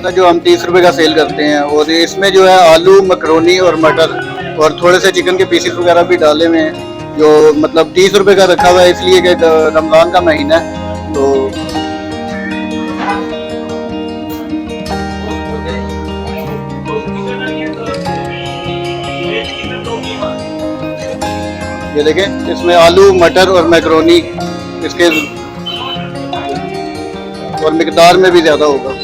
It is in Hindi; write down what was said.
होता है जो हम 30 रुपए का सेल करते हैं, और इसमें जो है आलू, मकरोनी और मटर और थोड़े से चिकन के पीसेस वगैरह भी डाले हुए हैं, जो मतलब 30 रुपए का रखा हुआ है इसलिए कि रमजान का महीना है। तो ये देखें, इसमें आलू, मटर और मैक्रोनी इसके और मिकदार में भी ज़्यादा होगा।